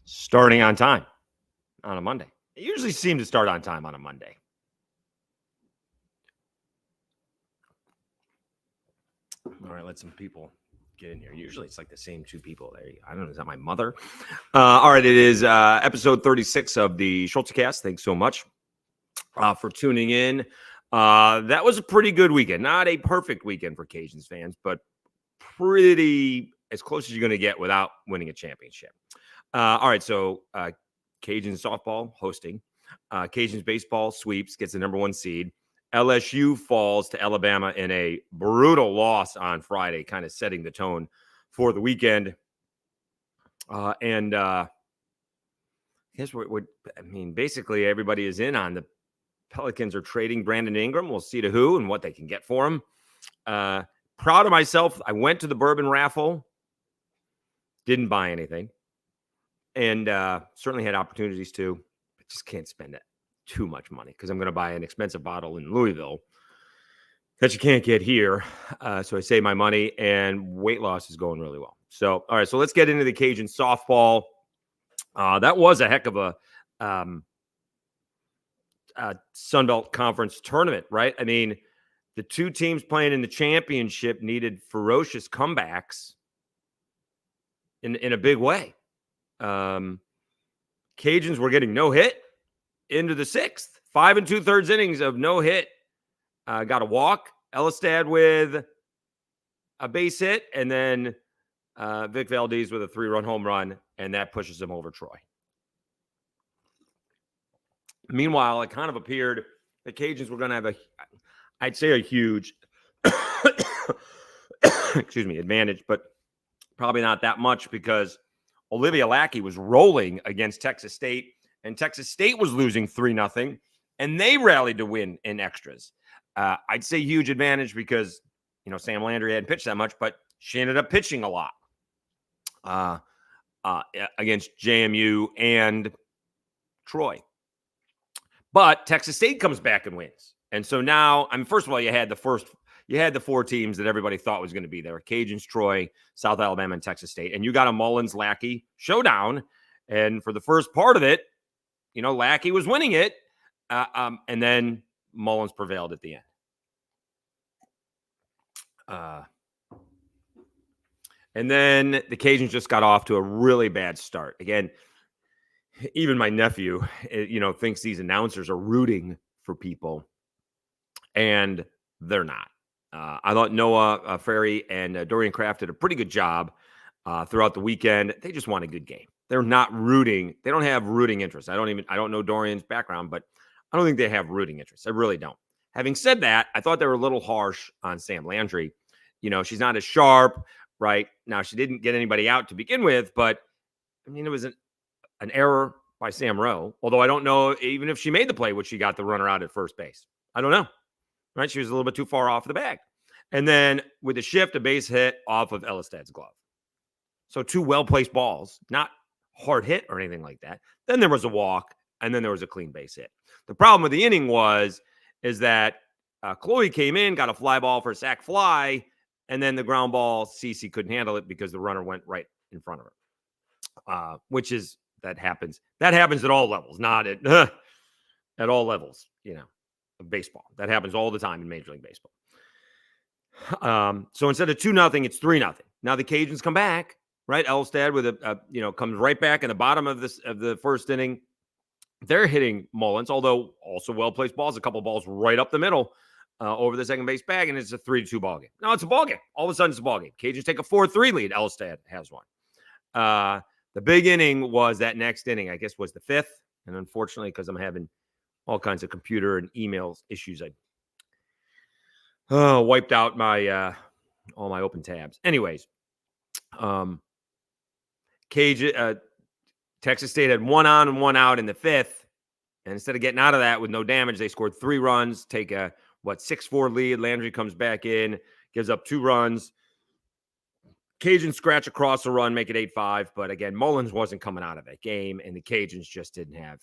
starting on time on a Monday. They usually seem to start on time on a Monday. All right, let some people get in here. Usually it's like the same two people. There you go. I don't know. Is that my mother? All right, it is episode 36 of the Schultz cast. Thanks so much for tuning in. That was a pretty good weekend. Not a perfect weekend for Cajuns fans, but pretty as close as you're going to get without winning a championship. All right, so Cajuns softball hosting. Cajuns baseball sweeps, gets the number 1 seed. LSU falls to Alabama in a brutal loss on Friday, kind of setting the tone for the weekend. Here's what I mean. Basically, everybody is in on the Pelicans are trading Brandon Ingram. We'll see to who and what they can get for him. Proud of myself. I went to the Bourbon Raffle. Didn't buy anything. And certainly had opportunities to. I just can't spend it too much money because I'm going to buy an expensive bottle in Louisville that you can't get here. So I save my money, and weight loss is going really well. So, all right, so let's get into the Cajun softball. That was a heck of a Sun Belt Conference tournament, right? I mean, the two teams playing in the championship needed ferocious comebacks in a big way. Cajuns were getting no hit into the 6th. 5 2/3 innings of no hit. Got a walk. Elistad with a base hit, and then Vic Valdez with a 3-run home run, and that pushes him over Troy. Meanwhile, it kind of appeared the Cajuns were going to have I'd say a huge, advantage, but probably not that much because Olivia Lackey was rolling against Texas State, and Texas State was losing 3-0, and they rallied to win in extras. I'd say huge advantage because, Sam Landry hadn't pitched that much, but she ended up pitching a lot against JMU and Troy. But Texas State comes back and wins. And so now, first of all, you had the 4 teams that everybody thought was going to be there. Cajuns, Troy, South Alabama, and Texas State. And you got a Mullins-Lackey showdown. And for the first part of it, Lackey was winning it. And then Mullins prevailed at the end. And then the Cajuns just got off to a really bad start. Again, even my nephew, thinks these announcers are rooting for people, and they're not. I thought Noah Ferry and Dorian Kraft did a pretty good job throughout the weekend. They just want a good game. They're not rooting. They don't have rooting interest. I don't know Dorian's background, but I don't think they have rooting interest. I really don't. Having said that, I thought they were a little harsh on Sam Landry. She's not as sharp, right? Now, she didn't get anybody out to begin with, but it was an error by Sam Rowe. Although I don't know, even if she made the play, would she got the runner out at first base? I don't know, right? She was a little bit too far off the bag. And then with the shift, a base hit off of Elistad's glove. So 2 well-placed balls, not hard hit or anything like that. Then there was a walk, and then there was a clean base hit. The problem with the inning is that Chloe came in, got a fly ball for a sac fly, and then the ground ball, Cece couldn't handle it because the runner went right in front of her. That happens. That happens at all levels, not at all levels, of baseball. That happens all the time in Major League Baseball. So instead of 2-0, it's 3-0. Now the Cajuns come back, right? Elstad with comes right back in the bottom of the first inning. They're hitting Mullins, although also well-placed balls, a couple balls right up the middle over the second base bag, and it's a 3-2 ball game. No, it's a ball game. All of a sudden, it's a ball game. Cajuns take a 4-3 lead. Elstad has one. The big inning was that next inning, I guess, was the 5th. And unfortunately, because I'm having all kinds of computer and email issues, I wiped out my all my open tabs. Anyways, Texas State had 1 on and 1 out in the 5th. And instead of getting out of that with no damage, they scored 3 runs, take a 6-4 lead. Landry comes back in, gives up 2 runs. Cajuns scratch across the run, make it 8-5. But again, Mullins wasn't coming out of that game, and the Cajuns just didn't have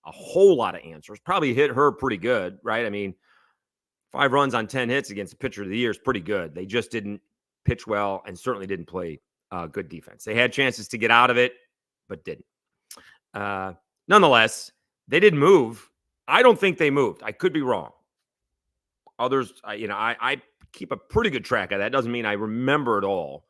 a whole lot of answers. Probably hit her pretty good, right? 5 runs on 10 hits against the pitcher of the year is pretty good. They just didn't pitch well and certainly didn't play good defense. They had chances to get out of it. but didn't. Nonetheless, they didn't move. I don't think they moved. I could be wrong. Others, I keep a pretty good track of that. Doesn't mean I remember it all.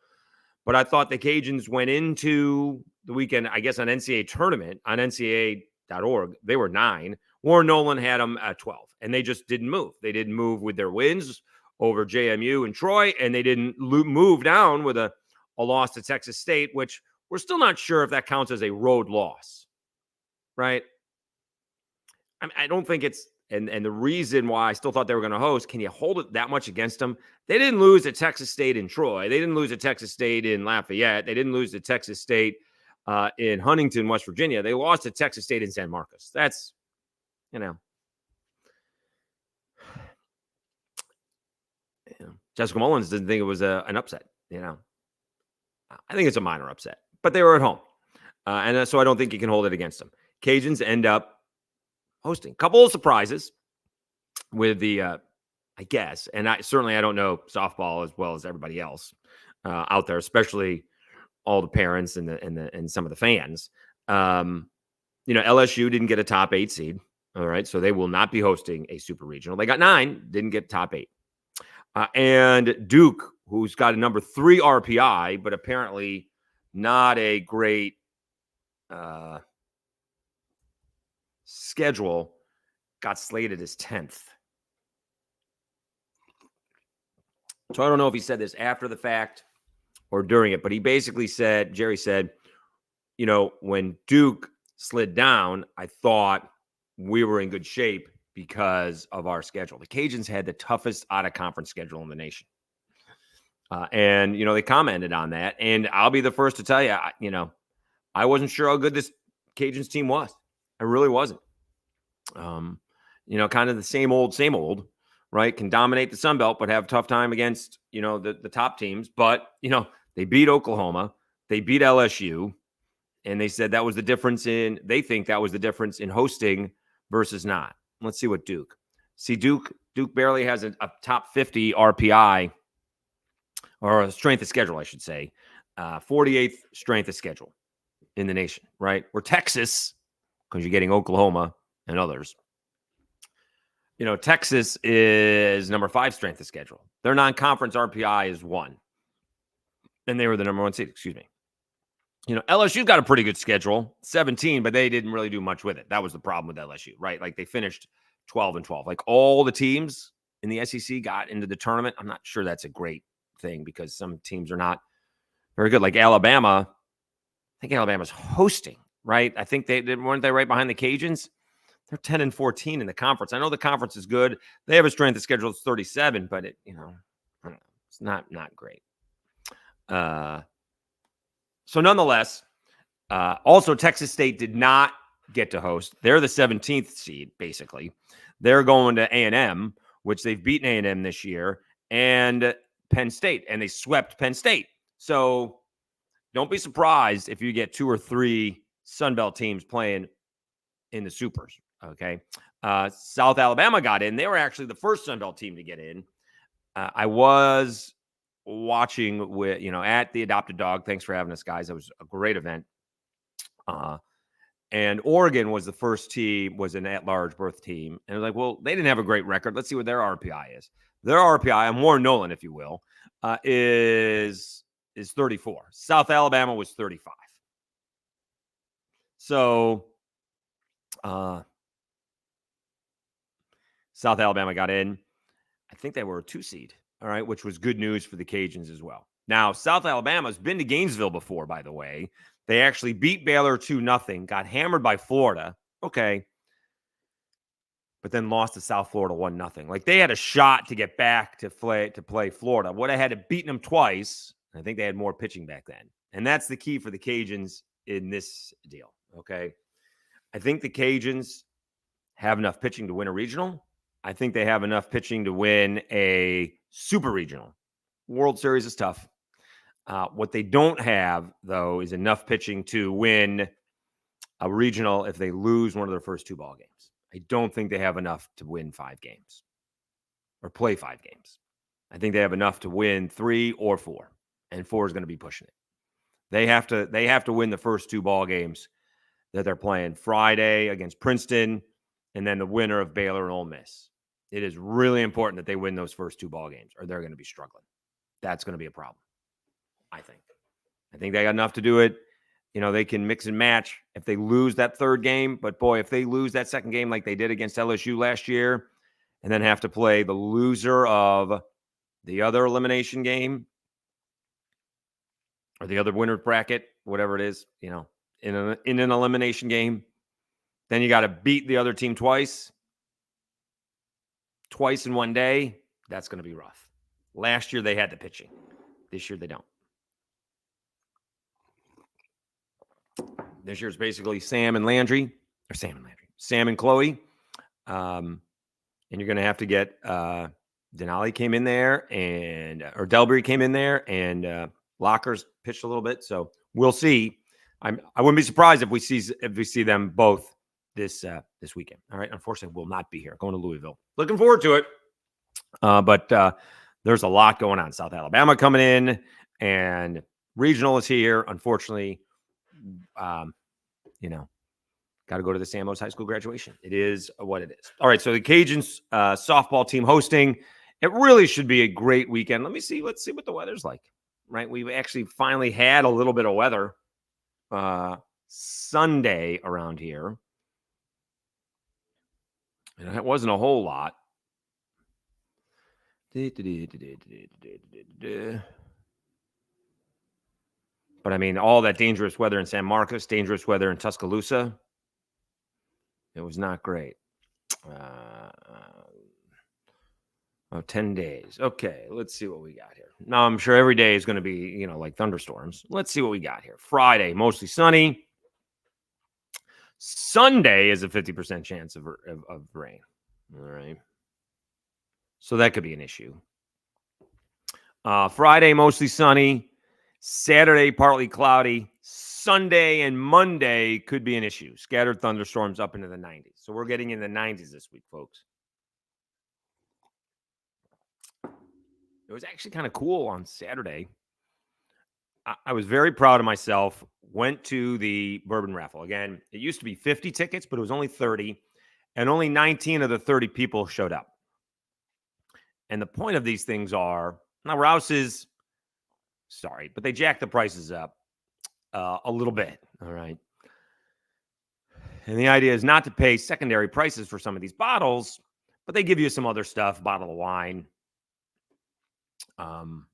But I thought the Cajuns went into the weekend, I guess, on NCAA tournament, on NCAA.org. They were 9. Warren Nolan had them at 12. And they just didn't move. They didn't move with their wins over JMU and Troy. And they didn't move down with a loss to Texas State, which we're still not sure if that counts as a road loss. Right? I don't think it's, and the reason why I still thought they were going to host, can you hold it that much against them? They didn't lose at Texas State in Troy. They didn't lose at Texas State in Lafayette. They didn't lose to Texas State in Huntington, West Virginia. They lost to Texas State in San Marcos. That's, Jessica Mullins didn't think it was an upset. I think it's a minor upset, but they were at home. And so I don't think you can hold it against them. Cajuns end up hosting a couple of surprises with the, I guess, and I don't know softball as well as everybody else out there, especially all the parents and some of the fans. LSU didn't get a top 8 seed. All right. So they will not be hosting a super regional. They got 9, didn't get top 8. And Duke, who's got a number 3 RPI, but apparently not a great schedule, got slated as 10th. So I don't know if he said this after the fact or during it, but he basically said, Jerry said, when Duke slid down, I thought we were in good shape because of our schedule. The Cajuns had the toughest out-of-conference schedule in the nation. And they commented on that. And I'll be the first to tell you, I wasn't sure how good this Cajuns team was. I really wasn't. Kind of the same old, right? Can dominate the Sun Belt, but have a tough time against, the top teams. But, they beat Oklahoma. They beat LSU. And they said they think that was the difference in hosting versus not. Let's see what Duke. Duke barely has a top 50 RPI, or a strength of schedule, I should say. 48th strength of schedule in the nation, right? Where Texas, because you're getting Oklahoma and others, Texas is number 5 strength of schedule. Their non-conference RPI is 1. And they were the number 1 seed, excuse me. LSU's got a pretty good schedule, 17, but they didn't really do much with it. That was the problem with LSU, right? Like they finished 12-12. Like all the teams in the SEC got into the tournament. I'm not sure that's a great thing because some teams are not very good. Like Alabama, I think Alabama's hosting, right? I think weren't they right behind the Cajuns? They're 10-14 in the conference. I know the conference is good. They have a strength of schedule that's 37, but it, I don't know, it's not great. So nonetheless, also Texas State did not get to host. They're the 17th seed, basically. They're going to A&M, which they've beaten A&M this year, and Penn State, and they swept Penn State. So don't be surprised if you get 2 or 3 Sun Belt teams playing in the Supers, okay? South Alabama got in. They were actually the first Sun Belt team to get in. I was watching with, at the Adopted Dog. Thanks for having us, guys. It was a great event. And Oregon was the first team, was an at-large birth team. And I was like, well, they didn't have a great record. Let's see what their RPI is. Their RPI, I'm Warren Nolan, if you will, is 34. South Alabama was 35. So South Alabama got in. I think they were a 2 seed, all right, which was good news for the Cajuns as well. Now, South Alabama's been to Gainesville before, by the way. They actually beat Baylor 2-0, got hammered by Florida. Okay. But then lost to South Florida 1-0. Like they had a shot to get back to play Florida. Would have had to beat them twice. I think they had more pitching back then. And that's the key for the Cajuns in this deal. Okay. I think the Cajuns have enough pitching to win a regional. I think they have enough pitching to win a super regional. World Series is tough. What they don't have, though, is enough pitching to win a regional if they lose one of their first 2 ball games. I don't think they have enough to win 5 games or play 5 games. I think they have enough to win 3 or 4, and 4 is going to be pushing it. They have to win the first 2 ball games that they're playing Friday against Princeton and then the winner of Baylor and Ole Miss. It is really important that they win those first 2 ball games or they're going to be struggling. That's going to be a problem, I think. I think they got enough to do it. They can mix and match if they lose that 3rd game. But, boy, if they lose that 2nd game like they did against LSU last year and then have to play the loser of the other elimination game or the other winner bracket, whatever it is, in an elimination game, then you got to beat the other team twice in one day. That's going to be rough. Last year they had the pitching. This year they don't. This year it's basically Sam and Chloe. And you're going to have to get Denali came in there or Delbury came in there and Lockers pitched a little bit. So we'll see. I wouldn't be surprised if we see them both this weekend. All right. Unfortunately, we'll not be here. Going to Louisville. Looking forward to it. But there's a lot going on. South Alabama coming in and regional is here. Unfortunately, got to go to the Samos High School graduation. It is what it is. All right. So the Cajuns softball team hosting. It really should be a great weekend. Let's see what the weather's like. Right. We've actually finally had a little bit of weather Sunday around here. And it wasn't a whole lot. But I mean, all that dangerous weather in San Marcos, dangerous weather in Tuscaloosa. It was not great. 10 days. Okay, let's see what we got here. Now, I'm sure every day is going to be, like thunderstorms. Let's see what we got here. Friday, mostly sunny. Sunday is a 50% chance of rain. All right. So that could be an issue. Friday, mostly sunny. Saturday, partly cloudy. Sunday and Monday could be an issue. Scattered thunderstorms up into the 90s. So we're getting in the 90s this week, folks. It was actually kind of cool on Saturday. I was very proud of myself. Went to the Bourbon Raffle. Again, it used to be 50 tickets, but it was only 30. And only 19 of the 30 people showed up. And the point of these things are, now Rouse's, sorry, but they jacked the prices up a little bit. All right. And the idea is not to pay secondary prices for some of these bottles, but they give you some other stuff, bottle of wine, some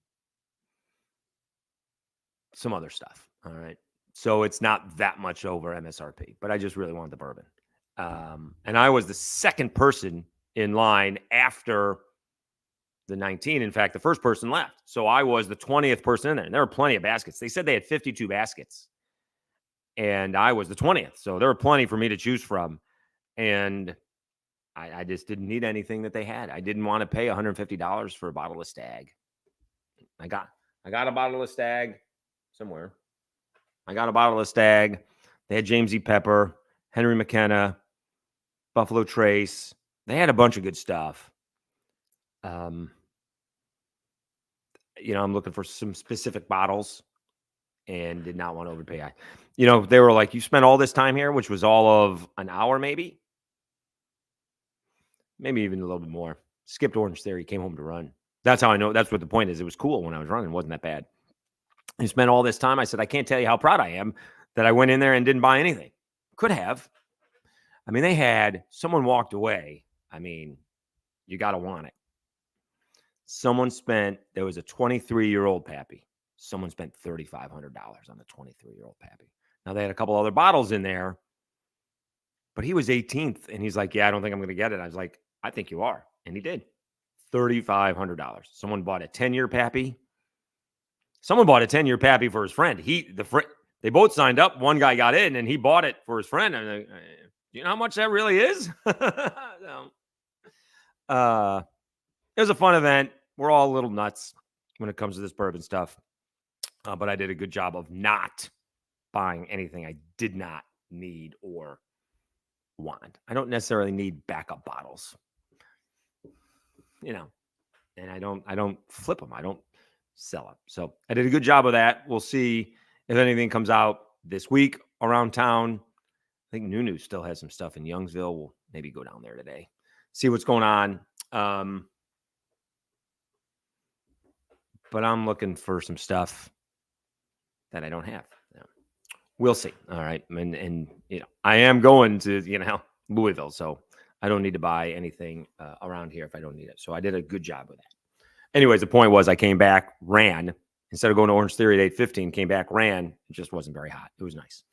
other stuff. All right. So it's not that much over MSRP, but I just really wanted the bourbon. And I was the second person in line after the 19. In fact, the first person left. So I was the 20th person in there. And there were plenty of baskets. They said they had 52 baskets. And I was the 20th. So there were plenty for me to choose from. And I just didn't need anything that they had. I didn't want to pay $150 for a bottle of Stag. I got a bottle of Stag somewhere. I got a bottle of Stag. They had James E. Pepper, Henry McKenna, Buffalo Trace. They had a bunch of good stuff. I'm looking for some specific bottles and did not want to overpay. They were like, you spent all this time here, which was all of an hour, maybe even a little bit more. Skipped Orange Theory, came home to run. That's how I know. That's what the point is. It was cool when I was running. It wasn't that bad. You spent all this time. I said, I can't tell you how proud I am that I went in there and didn't buy anything. Could have. I mean, they had someone walked away. I mean, you got to want it. There was a 23-year-old Pappy. Someone spent $3,500 on the 23-year-old Pappy. Now, they had a couple other bottles in there, but he was 18th, and he's like, yeah, I don't think I'm going to get it. I was like, I think you are. And he did. $3,500. Someone bought a 10-year Pappy. Someone bought a 10-year Pappy for his friend. They both signed up. One guy got in, and he bought it for his friend. And do you know how much that really is? It was a fun event. We're all a little nuts when it comes to this bourbon stuff. But I did a good job of not buying anything I did not need or want. I don't necessarily need backup bottles. And I don't flip them. I don't sell them. So I did a good job of that. We'll see if anything comes out this week around town, I think Nunu still has some stuff in Youngsville. We'll maybe go down there today, see what's going on. But I'm looking for some stuff that I don't have. Yeah. We'll see. All right. And I am going to, Louisville. So I don't need to buy anything around here if I don't need it. So I did a good job with that. Anyways, the point was I came back, ran. Instead of going to Orange Theory at 8:15, came back, ran. It just wasn't very hot. It was nice.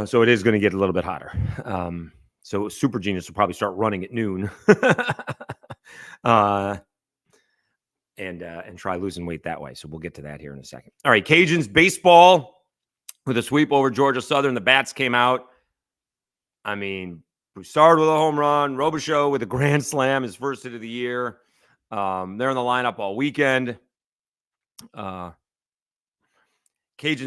So it is going to get a little bit hotter. So Super Genius will probably start running at noon. And try losing weight that way. So we'll get to that here in a second. All right, Cajuns baseball with a sweep over Georgia Southern. The bats came out. I mean, Broussard with a home run, Robichaux with a grand slam, his first hit of the year. They're in the lineup all weekend. Cajuns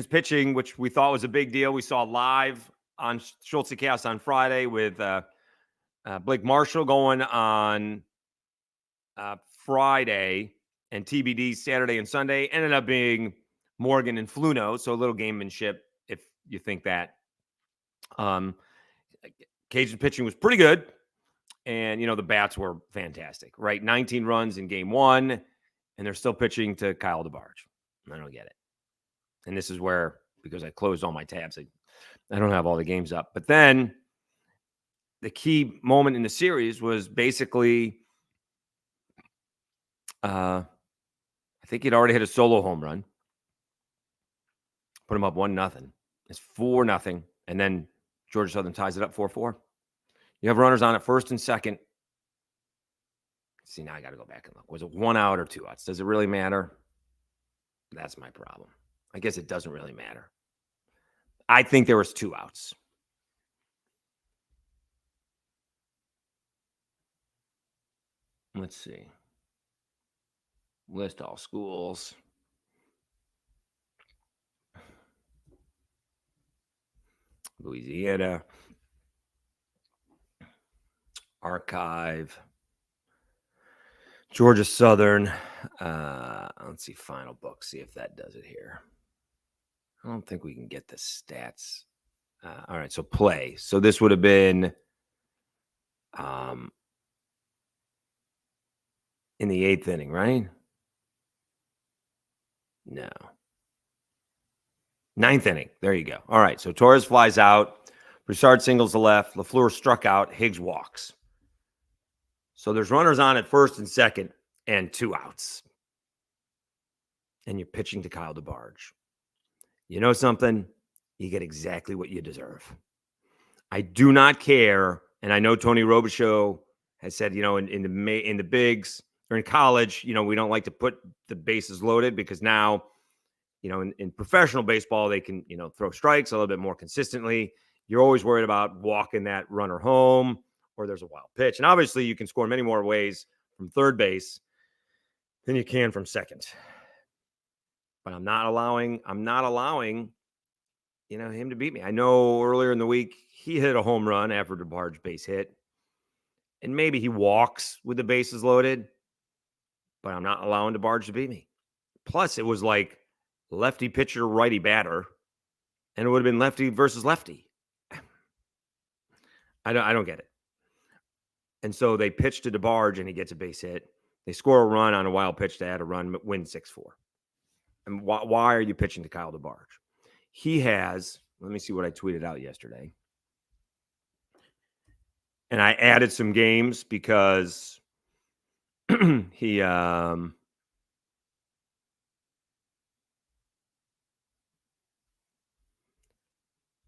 pitching, which we thought was a big deal. We saw live on Schultz Cast on Friday with Blake Marshall going on Friday, and TBD Saturday and Sunday. Ended up being Morgan and Fluno, so a little gamemanship if you think that. Cajun pitching was pretty good, and the bats were fantastic, right? 19 runs in game one, and they're still pitching to Kyle DeBarge. I don't get it. And this is where, because I closed all my tabs, I don't have all the games up. But then the key moment in the series was basically I think he'd already hit a solo home run. Put him up 1-0. It's 4-0. And then Georgia Southern ties it up 4-4. You have runners on at first and second. See, now I got to go back and look. Was it 1 out or 2 outs? Does it really matter? That's my problem. I guess it doesn't really matter. I think there was 2 outs. Let's see. List all schools. Louisiana. Archive. Georgia Southern. Let's see, final book. See if that does it here. I don't think we can get the stats. All right, so play. So this would have been in the 8th inning, right? No. 9th inning. There you go. All right. So Torres flies out. Broussard singles the left. LaFleur struck out. Higgs walks. So there's runners on at first and second and 2 outs. And you're pitching to Kyle DeBarge. You know something? You get exactly what you deserve. I do not care. And I know Tony Robichaux has said, in the bigs or in college, we don't like to put the bases loaded because now, in professional baseball, they can, throw strikes a little bit more consistently. You're always worried about walking that runner home or there's a wild pitch. And obviously you can score many more ways from third base than you can from second. But I'm not allowing, him to beat me. I know earlier in the week, he hit a home run after DeBarge base hit. And maybe he walks with the bases loaded, but I'm not allowing DeBarge to beat me. Plus, it was like lefty pitcher, righty batter, and it would have been lefty versus lefty. I don't get it. And so they pitch to DeBarge, and he gets a base hit. They score a run on a wild pitch to add a run, win 6-4. And why are you pitching to Kyle DeBarge? He has, let me see what I tweeted out yesterday. And I added some games because he I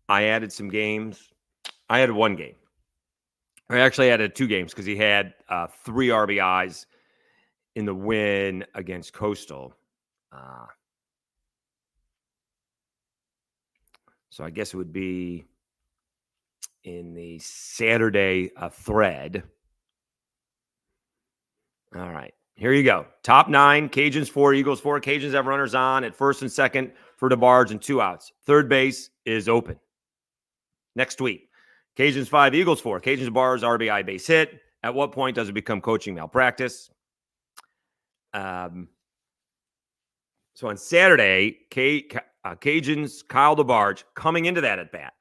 added some games. I had 1 game. I actually added 2 games because he had 3 RBIs in the win against Coastal. So I guess it would be in the Saturday thread. All right, here you go. Top 9, Cajuns 4, Eagles 4. Cajuns have runners on at first and second for DeBarge and 2 outs. Third base is open. Next tweet. Cajuns 5, Eagles 4. Cajuns DeBarge RBI base hit. At what point does it become coaching malpractice? So on Saturday, Cajuns, Kyle DeBarge, coming into that at bat,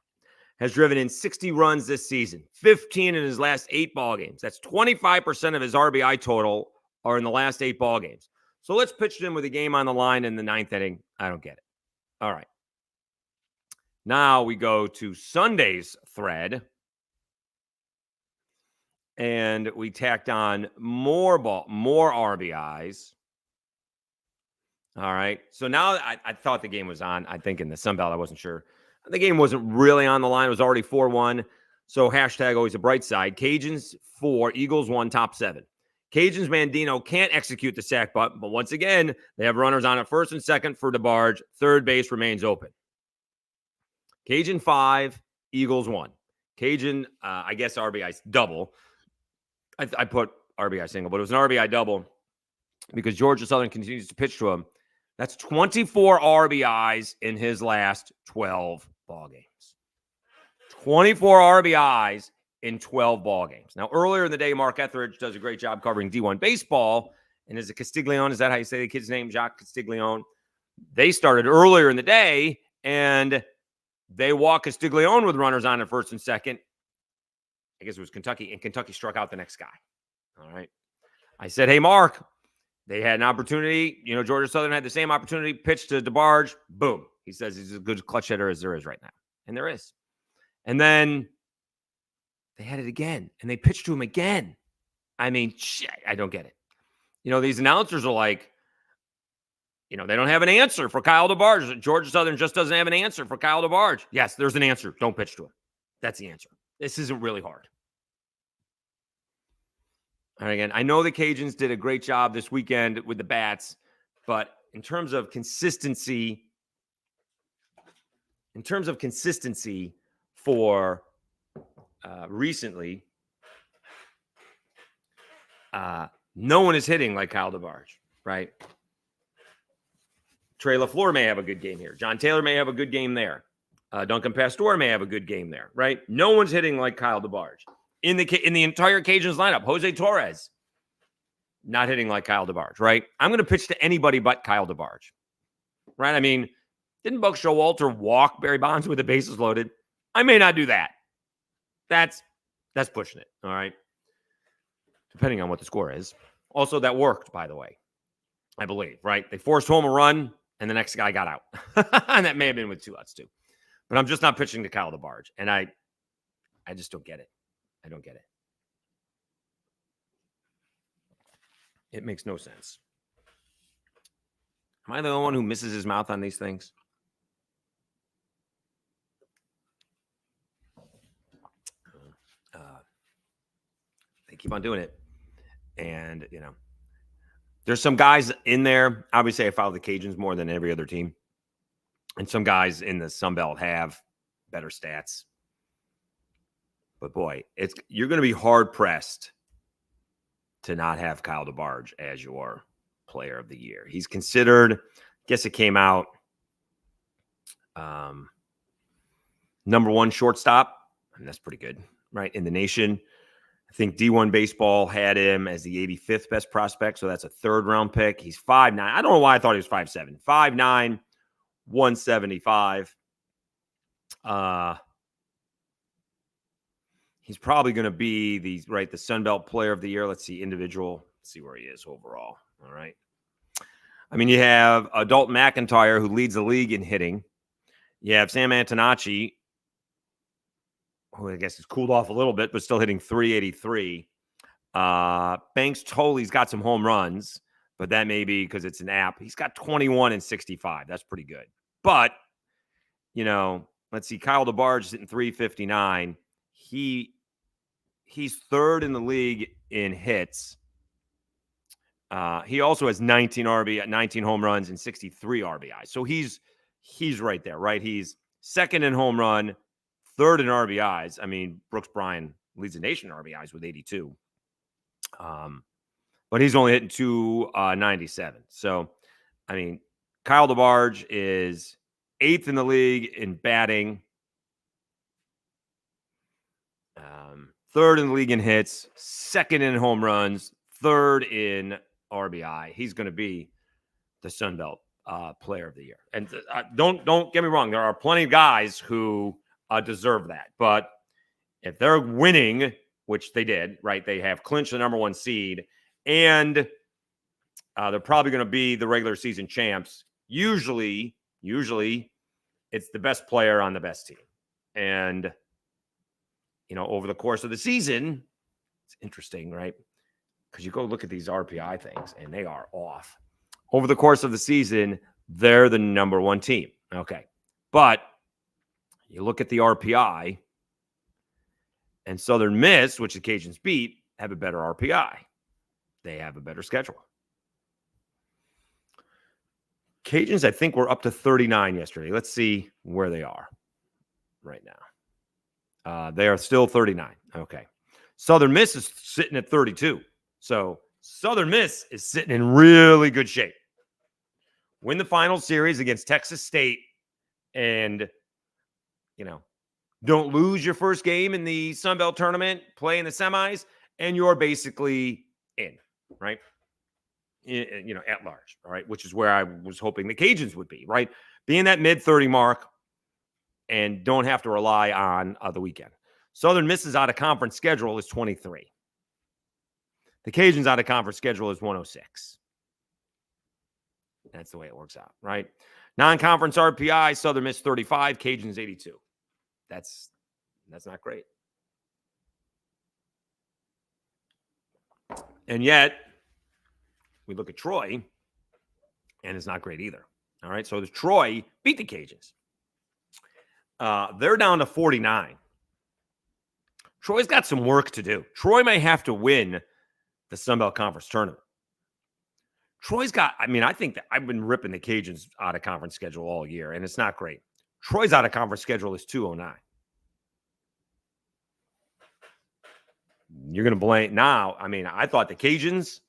has driven in 60 runs this season, 15 in his last 8 ball games. That's 25% of his RBI total are in the last 8 ball games. So let's pitch him with a game on the line in the 9th inning. I don't get it. All right. Now we go to Sunday's thread. And we tacked on more RBIs. All right. So now I thought the game was on. I think in the Sun Belt, I wasn't sure. The game wasn't really on the line. It was already 4-1. So hashtag always a bright side. Cajuns 4, Eagles 1, top 7. Cajuns Mandino can't execute the sack button, but once again, they have runners on at first and second for DeBarge. Third base remains open. Cajun 5, Eagles 1. Cajun, I guess RBI double. I put RBI single, but it was an RBI double because Georgia Southern continues to pitch to him. That's 24 RBIs in his last 12 ball games. 24 RBIs in 12 ball games. Now, earlier in the day, Mark Etheridge does a great job covering D1 baseball. And is it Castiglione? Is that how you say the kid's name? Jacques Castiglione. They started earlier in the day, and they walked Castiglione with runners on at first and second. I guess it was Kentucky, and Kentucky struck out the next guy. All right. I said, hey, Mark, they had an opportunity. You know, Georgia Southern had the same opportunity, pitch to DeBarge. Boom. He says he's as good a clutch hitter as there is right now. And there is. And then they had it again, and they pitched to him again. I mean, shit, I don't get it. You know, these announcers are like, you know, they don't have an answer for Kyle DeBarge. Georgia Southern just doesn't have an answer for Kyle DeBarge. Yes, there's an answer. Don't pitch to him. That's the answer. This isn't really hard. And again, I know the Cajuns did a great job this weekend with the bats, but in terms of consistency for recently, no one is hitting like Kyle DeBarge, right? Trey LaFleur may have a good game here. John Taylor may have a good game there. Duncan Pastor may have a good game there, right? No one's hitting like Kyle DeBarge. In the entire Cajuns lineup, Jose Torres not hitting like Kyle DeBarge, right? I'm going to pitch to anybody but Kyle DeBarge, right? I mean, didn't Buck Showalter walk Barry Bonds with the bases loaded? I may not do that. That's pushing it, all right? Depending on what the score is. Also, that worked, by the way, I believe, right? They forced home a run, and the next guy got out. And that may have been with 2 outs, too. But I'm just not pitching to Kyle DeBarge, and I just don't get it. I don't get it. It makes no sense. Am I the only one who misses his mouth on these things? They keep on doing it. And, you know, there's some guys in there. Obviously, I follow the Cajuns more than every other team. And some guys in the Sun Belt have better stats. But boy, you're going to be hard pressed to not have Kyle DeBarge as your player of the year. He's considered, I guess it came out, number 1 shortstop. I mean, that's pretty good, right? In the nation. I think D1 Baseball had him as the 85th best prospect. So that's a 3rd round pick. He's 5'9". I don't know why I thought he was 5'7". 5'9", 175. He's probably going to be the Sun Belt Player of the Year. Let's see, individual. Let's see where he is overall. All right. I mean, you have Dalton McIntyre, who leads the league in hitting. You have Sam Antonacci, who I guess has cooled off a little bit, but still hitting 383. Banks Toley's got some home runs, but that may be because it's an app. He's got 21 and 65. That's pretty good. But, you know, let's see. Kyle DeBarge is hitting 359. He's 3rd in the league in hits. He also has 19 home runs and 63 RBI. So he's right there, right? He's 2nd in home run, 3rd in RBIs. I mean, Brooks Bryan leads the nation in RBIs with 82. But he's only hitting 297. So, I mean, Kyle DeBarge is 8th in the league in batting. 3rd in the league in hits, 2nd in home runs, 3rd in RBI. He's going to be the Sun Belt Player of the Year. And don't get me wrong, there are plenty of guys who deserve that. But if they're winning, which they did, right? They have clinched the number 1 seed, and they're probably going to be the regular season champs. Usually, it's the best player on the best team. And, over the course of the season, it's interesting, right? Because you go look at these RPI things, and they are off. Over the course of the season, they're the number 1 team. Okay. But you look at the RPI, and Southern Miss, which the Cajuns beat, have a better RPI. They have a better schedule. Cajuns, I think, were up to 39 yesterday. Let's see where they are right now. They are still 39. Okay. Southern Miss is sitting at 32. So Southern Miss is sitting in really good shape. Win the final series against Texas State and, don't lose your first game in the Sun Belt tournament, play in the semis, and you're basically in, right? At large, all right, which is where I was hoping the Cajuns would be, right? Be in that mid-30 mark and don't have to rely on the weekend. Southern Miss's out-of-conference schedule is 23. The Cajuns' out-of-conference schedule is 106. That's the way it works out, right? Non-conference RPI, Southern Miss 35, Cajuns 82. That's not great. And yet, we look at Troy, and it's not great either. All right, so Troy beat the Cajuns. They're down to 49. Troy's got some work to do. Troy may have to win the Sun Belt Conference tournament. Troy's got, I think that I've been ripping the Cajuns out of conference schedule all year, and it's not great. Troy's out of conference schedule is 209. You're going to blame now. I thought the Cajuns,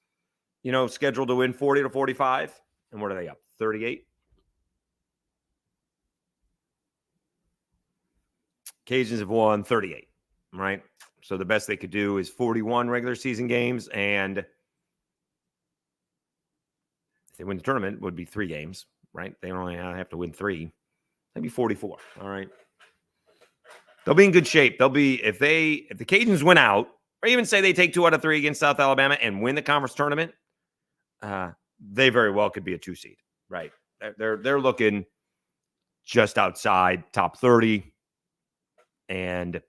scheduled to win 40 to 45. And what are they up? 38? Cajuns have won 38, right? So the best they could do is 41 regular season games. And if they win the tournament, it would be 3 games, right? They only have to win 3. That'd be 44. All right. They'll be in good shape. They'll be, if the Cajuns win out, or even say they take 2 out of 3 against South Alabama and win the conference tournament, they very well could be a 2 seed, right? They're looking just outside top 30 and,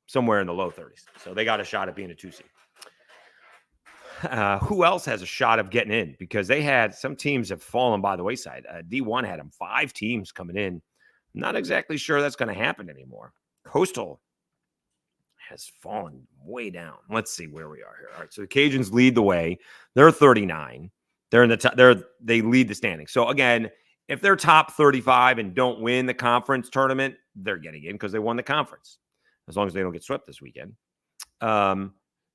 somewhere in the low 30s. So they got a shot at being a 2 seed. Who else has a shot of getting in? Because some teams have fallen by the wayside. D1 had them 5 teams coming in. I'm not exactly sure that's going to happen anymore. Coastal has fallen way down. Let's see where we are here. All right, so the Cajuns lead the way. They're 39. They're in the top. They lead the standing. So again, if they're top 35 and don't win the conference tournament, they're getting in because they won the conference. As long as they don't get swept this weekend.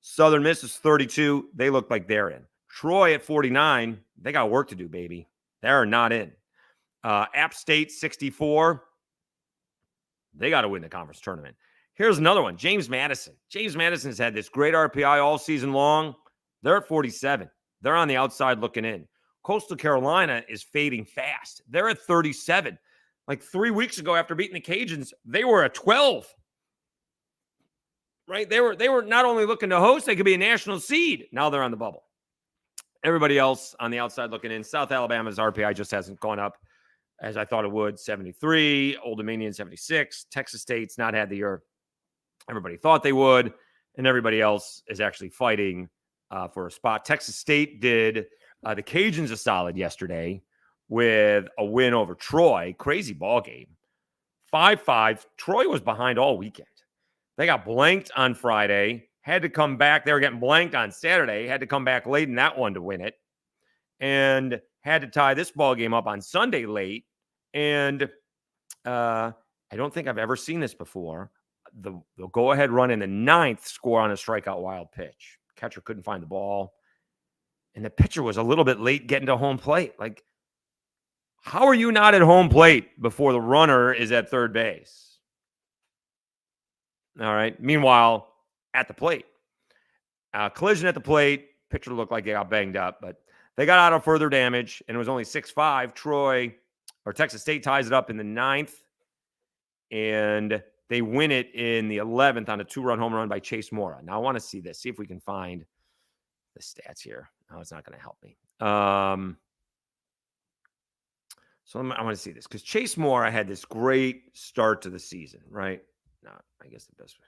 Southern Miss is 32. They look like they're in. Troy at 49. They got work to do, baby. They're not in. App State 64. They got to win the conference tournament. Here's another one. James Madison. James Madison's had this great RPI all season long. They're at 47. They're on the outside looking in. Coastal Carolina is fading fast. They're at 37. Like 3 weeks ago after beating the Cajuns, they were at 12. Right? They were not only looking to host, they could be a national seed. Now they're on the bubble. Everybody else on the outside looking in. South Alabama's RPI just hasn't gone up as I thought it would. 73. Old Dominion 76. Texas State's not had the year everybody thought they would. And everybody else is actually fighting for a spot. Texas State did the Cajuns a solid yesterday with a win over Troy. Crazy ball game. 5-5. Troy was behind all weekend. They got blanked on Friday, had to come back. They were getting blanked on Saturday, had to come back late in that one to win it, and had to tie this ball game up on Sunday late. And I don't think I've ever seen this before. The go-ahead run in the 9th score on a strikeout wild pitch. Catcher couldn't find the ball, and the pitcher was a little bit late getting to home plate. Like, how are you not at home plate before the runner is at third base? All right. Meanwhile, at the plate, collision at the plate, pitcher looked like they got banged up, but They got out of further damage, and it was only 6-5. Texas State ties it up in the 9th, and they win it in the 11th on a 2-run home run by Chase Mora. Now, I want to see this. See if we can find the stats here. No, it's not going to help me. So I want to see this because Chase Mora had this great start to the season, right? No, I guess the best way.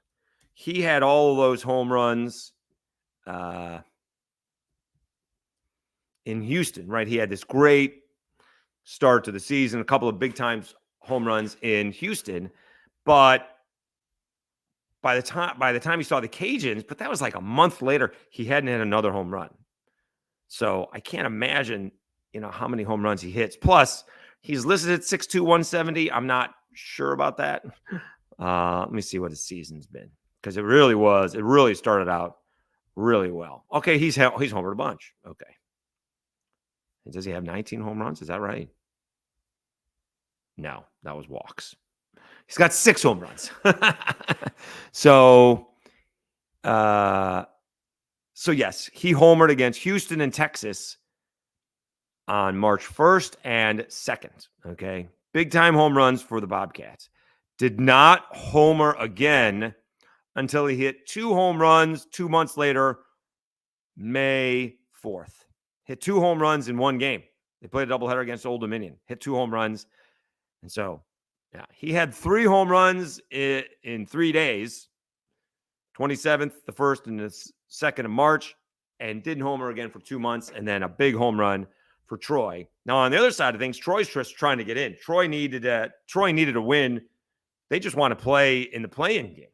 He had all of those home runs in Houston, right? He had this great start to the season, a couple of big times home runs in Houston, but by the time he saw the Cajuns, but that was like a month later, he hadn't had another home run. So I can't imagine, how many home runs he hits. Plus, he's listed at 6'2", 170. I'm not sure about that. Let me see what his season's been, because it really started out really well. Okay, he's homered a bunch. Okay. Does he have 19 home runs? Is that right? No, that was walks. He's got 6 home runs. So yes, he homered against Houston and Texas on March 1st and 2nd. Okay. Big time home runs for the Bobcats. Did not homer again until he hit 2 home runs 2 months later, May 4th. Hit 2 home runs in one game. They played a doubleheader against Old Dominion. Hit 2 home runs. And so, yeah, he had 3 home runs in 3 days, 27th, the 1st, and the 2nd of March, and didn't homer again for 2 months, and then a big home run for Troy. Now, on the other side of things, Troy's just trying to get in. Troy needed a win. They just want to play in the play-in game,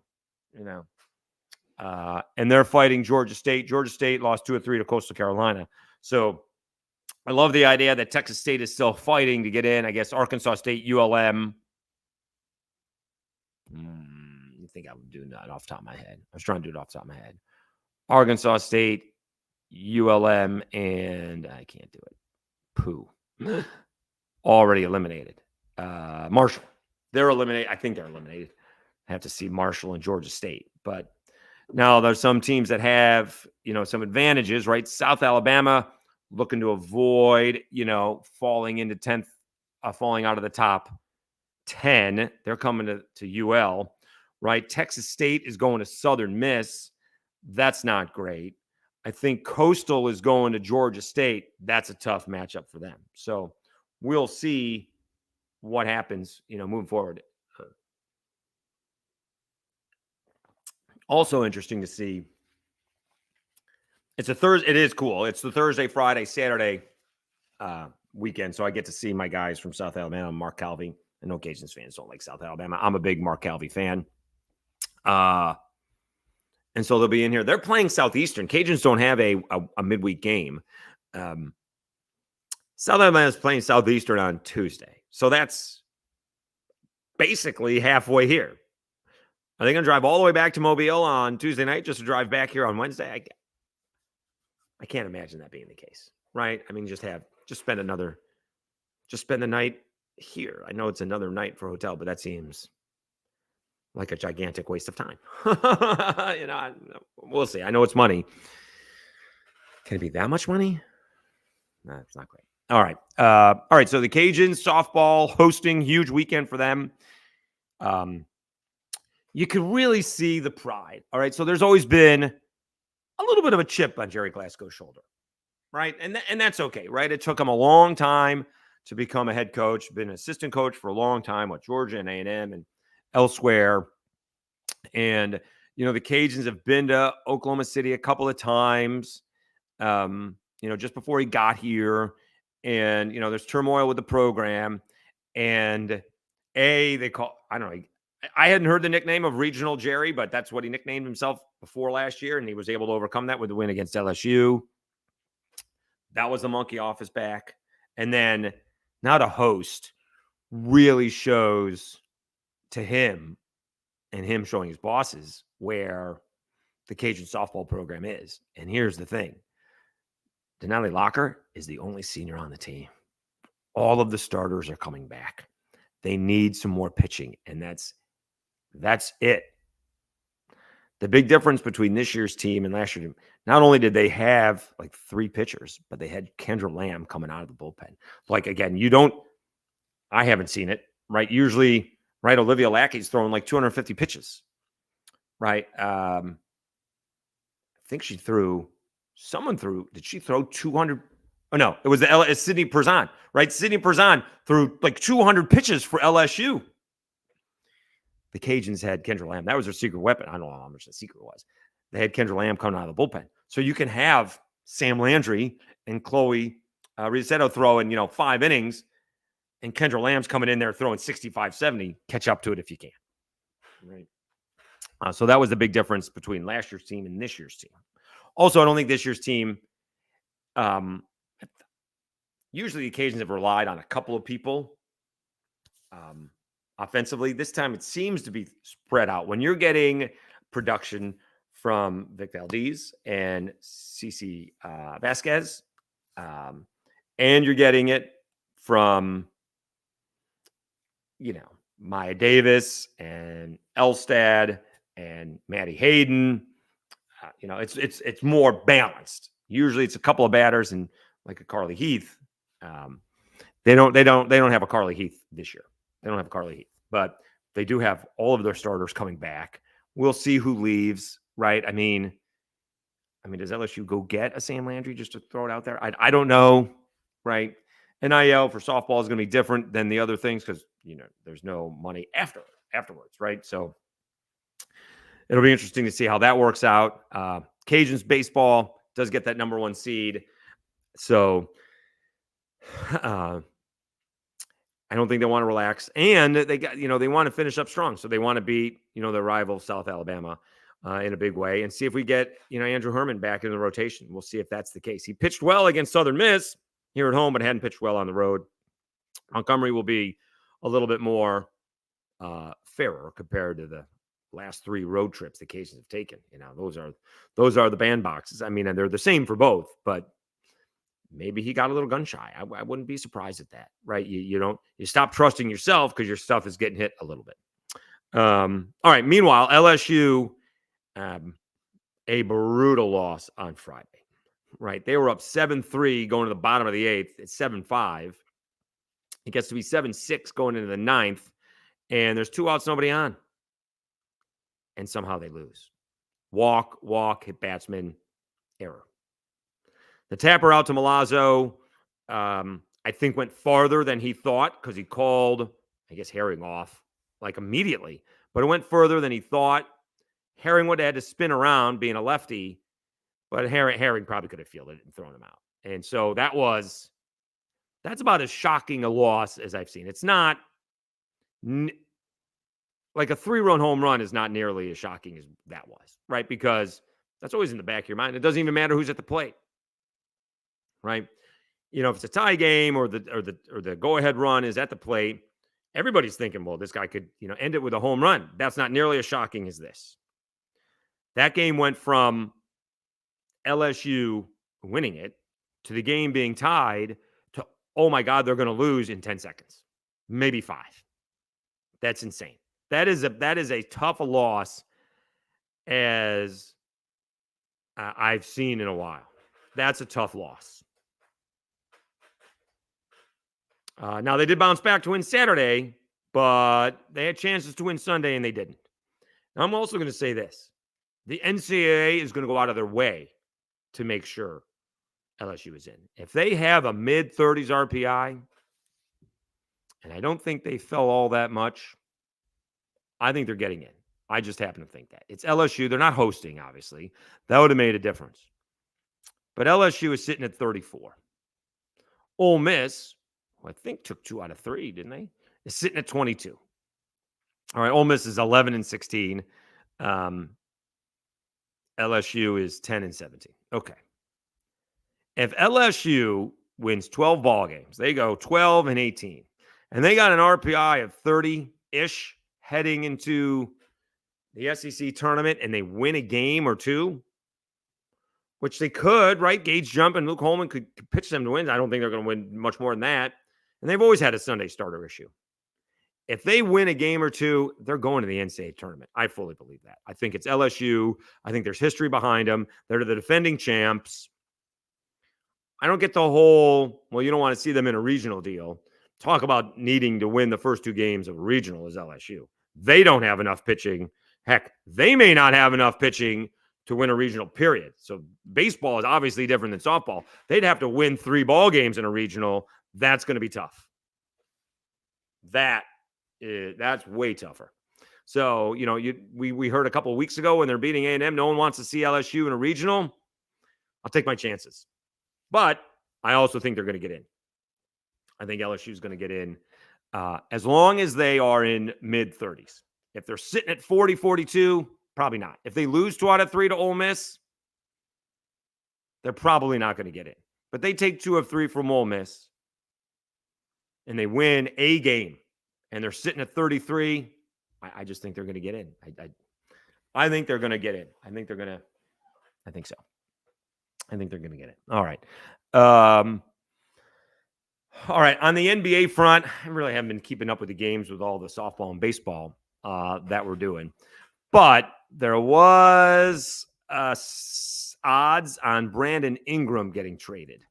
and they're fighting Georgia State. Georgia State lost 2 of 3 to Coastal Carolina. So I love the idea that Texas State is still fighting to get in. I guess Arkansas State, ULM. You think I would do that off the top of my head? I was trying to do it off the top of my head. Arkansas State, ULM, and I can't do it. Pooh. Already eliminated. Marshall. They're eliminated. I think they're eliminated. I have to see Marshall and Georgia State. But now there's some teams that have, some advantages, right? South Alabama looking to avoid, falling into 10th, falling out of the top 10. They're coming to UL, right? Texas State is going to Southern Miss. That's not great. I think Coastal is going to Georgia State. That's a tough matchup for them. So we'll see what happens, moving forward. Also interesting to see. It's a Thursday. It is cool. It's the Thursday, Friday, Saturday weekend. So I get to see my guys from South Alabama, Mark Calvi. I know Cajuns fans don't like South Alabama. I'm a big Mark Calvi fan. And so they'll be in here. They're playing Southeastern. Cajuns don't have a midweek game. South Alabama is playing Southeastern on Tuesday. So that's basically halfway here. Are they going to drive all the way back to Mobile on Tuesday night just to drive back here on Wednesday? I can't imagine that being the case, right? I mean, just spend the night here. I know it's another night for a hotel, but that seems like a gigantic waste of time. We'll see. I know it's money. Can it be that much money? No, it's not great. All right. So the Cajuns softball hosting, huge weekend for them. You could really see the pride. All right. So there's always been a little bit of a chip on Jerry Glasgow's shoulder, right? And that's okay, right? It took him a long time to become a head coach, been an assistant coach for a long time with Georgia and A&M and elsewhere. And, the Cajuns have been to Oklahoma City a couple of times, just before he got here. And, there's turmoil with the program. And I hadn't heard the nickname of Regional Jerry, but that's what he nicknamed himself before last year. And he was able to overcome that with the win against LSU. That was the monkey off his back. And then now to host really shows to him and him showing his bosses where the Cajun softball program is. And here's the thing. Denali Locker is the only senior on the team. All of the starters are coming back. They need some more pitching, and that's it. The big difference between this year's team and last year's team, not only did they have like 3 pitchers, but they had Kendra Lamb coming out of the bullpen. Like, again, I haven't seen it, right? Usually, right, Olivia Lackey's throwing like 250 pitches, right? I think did she throw 200? Oh, no, it was it's Sydney Perzan, right? Sydney Perzan threw like 200 pitches for LSU. The Cajuns had Kendra Lamb. That was their secret weapon. I don't know how much the secret was. They had Kendra Lamb coming out of the bullpen. So you can have Sam Landry and Chloe Rizetto throwing, 5 innings, and Kendra Lamb's coming in there throwing 65, 70. Catch up to it if you can. Right. So that was the big difference between last year's team and this year's team. Also, I don't think this year's team, usually the Cajuns have relied on a couple of people offensively. This time it seems to be spread out. When you're getting production from Vic Valdez and Cece Vasquez, and you're getting it from, Maya Davis and Elstad and Maddie Hayden, it's more balanced. Usually it's a couple of batters and like a Carly Heath. They don't have a Carly Heath this year. They don't have a Carly Heath, but they do have all of their starters coming back. We'll see who leaves, right? I mean, does LSU go get a Sam Landry just to throw it out there? I don't know, right? NIL for softball is going to be different than the other things because, there's no money afterwards, right? So it'll be interesting to see how that works out. Cajuns baseball does get that number 1 seed. So I don't think they want to relax. And they got, they want to finish up strong. So they want to beat, their rival South Alabama in a big way and see if we get, Andrew Herman back in the rotation. We'll see if that's the case. He pitched well against Southern Miss here at home, but hadn't pitched well on the road. Montgomery will be a little bit more fairer compared to the last 3 road trips the Cajuns have taken. Those are the bandboxes. And they're the same for both, but maybe he got a little gun shy. I wouldn't be surprised at that, right? You stop trusting yourself because your stuff is getting hit a little bit. All right. Meanwhile, LSU, a brutal loss on Friday, right? They were up 7-3 going to the bottom of the 8th. It's 7-5. It gets to be 7-6 going into the 9th, and there's 2 outs, nobody on. And somehow they lose. Walk, hit batsman, error. The tapper out to Milazzo, I think went farther than he thought because he called, Herring off like immediately. But it went further than he thought. Herring would have had to spin around being a lefty, but Herring probably could have fielded it and thrown him out. And so that's about as shocking a loss as I've seen. It's not like a 3-run home run is not nearly as shocking as that was, right? Because that's always in the back of your mind. It doesn't even matter who's at the plate, right? If it's a tie game or the go-ahead run is at the plate, everybody's thinking, well, this guy could, end it with a home run. That's not nearly as shocking as this. That game went from LSU winning it to the game being tied to, oh my God, they're going to lose in 10 seconds, maybe 5. That's insane. That is a tough a loss as I've seen in a while. That's a tough loss. Now, they did bounce back to win Saturday, but they had chances to win Sunday, and they didn't. Now, I'm also going to say this. The NCAA is going to go out of their way to make sure LSU is in. If they have a mid-30s RPI, and I don't think they fell all that much, I think they're getting in. I just happen to think that. It's LSU. They're not hosting, obviously. That would have made a difference. But LSU is sitting at 34. Ole Miss, who I think took 2 out of 3, didn't they? Is sitting at 22. All right, Ole Miss is 11-16. LSU is 10-17. Okay. If LSU wins 12 ball games, they go 12-18, and they got an RPI of 30-ish heading into the SEC tournament, and they win a game or 2, which they could, right? Gage Jump and Luke Holman could pitch them to win. I don't think they're going to win much more than that. And they've always had a Sunday starter issue. If they win a game or two, they're going to the NCAA tournament. I fully believe that. I think it's LSU. I think there's history behind them. They're the defending champs. I don't get the whole, well, you don't want to see them in a regional deal. Talk about needing to win the first 2 games of a regional as LSU. They don't have enough pitching. Heck, they may not have enough pitching to win a regional, period. So baseball is obviously different than softball. They'd have to win 3 ball games in a regional. That's going to be tough. That's way tougher. So, we heard a couple of weeks ago when they're beating A&M, no one wants to see LSU in a regional. I'll take my chances. But I also think they're going to get in. I think LSU is going to get in as long as they are in mid-30s. If they're sitting at 40, 42, probably not. If they lose 2 out of 3 to Ole Miss, they're probably not going to get in. But they take 2 of 3 from Ole Miss, and they win a game, and they're sitting at 33, I just think they're going to get in. I think they're going to get in. I think so. I think they're going to get it. All right. All right. On the NBA front, I really haven't been keeping up with the games with all the softball and baseball that we're doing. But there was odds on Brandon Ingram getting traded.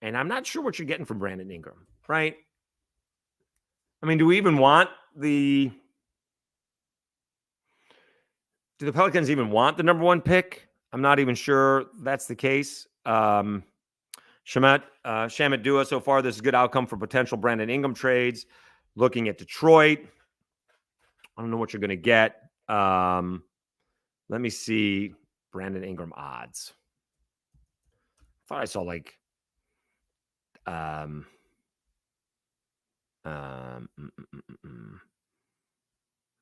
And I'm not sure what you're getting from Brandon Ingram, right? I mean, do we even want do the Pelicans even want the number 1 pick? I'm not even sure that's the case. Shamit Dua, so far, this is a good outcome for potential Brandon Ingram trades. Looking at Detroit, I don't know what you're going to get. Let me see Brandon Ingram odds. I thought I saw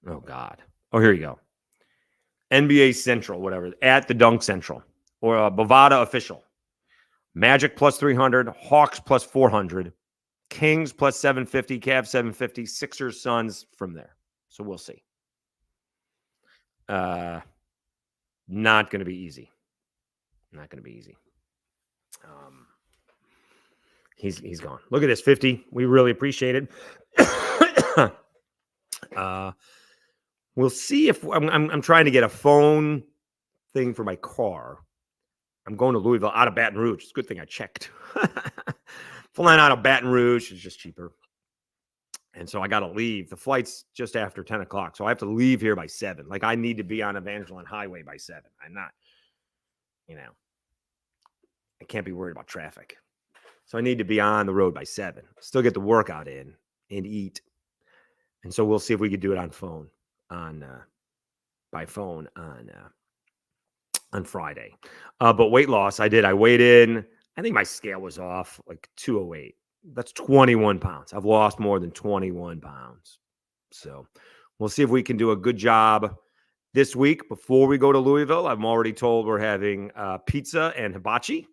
oh, God. Oh, here you go. NBA Central, whatever, at the Dunk Central, or Bovada official. Magic plus 300, Hawks plus 400, Kings plus 750, Cavs 750, Sixers, Suns from there. So we'll see. Not going to be easy. Not going to be easy. He's gone. Look at this, 50. We really appreciate it. We'll see if I'm trying to get a phone thing for my car. I'm going to Louisville out of Baton Rouge. It's a good thing I checked. Flying out of Baton Rouge is just cheaper. And so I got to leave. The flight's just after 10 o'clock. So I have to leave here by 7. Like, I need to be on Evangeline Highway by 7. I'm not, I can't be worried about traffic. So I need to be on the road by 7. Still get the workout in and eat. And so we'll see if we could do it by phone on Friday. But weight loss, I did. I weighed in. I think my scale was off like 208. That's 21 pounds. I've lost more than 21 pounds. So we'll see if we can do a good job this week before we go to Louisville. I'm already told we're having pizza and hibachi.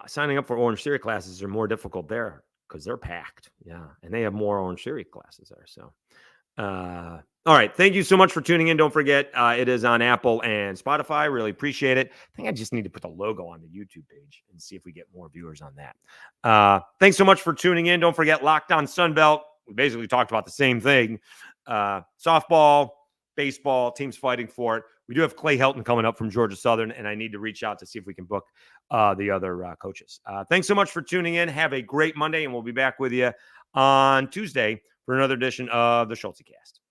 Signing up for Orange Theory classes are more difficult there because they're packed. Yeah. And they have more Orange Theory classes there. So, all right. Thank you so much for tuning in. Don't forget, it is on Apple and Spotify. Really appreciate it. I think I just need to put the logo on the YouTube page and see if we get more viewers on that. Thanks so much for tuning in. Don't forget, Locked On Sunbelt. We basically talked about the same thing. Softball, baseball, teams fighting for it. We do have Clay Helton coming up from Georgia Southern, and I need to reach out to see if we can book the other coaches. Thanks so much for tuning in. Have a great Monday, and we'll be back with you on Tuesday for another edition of the Schultz Cast.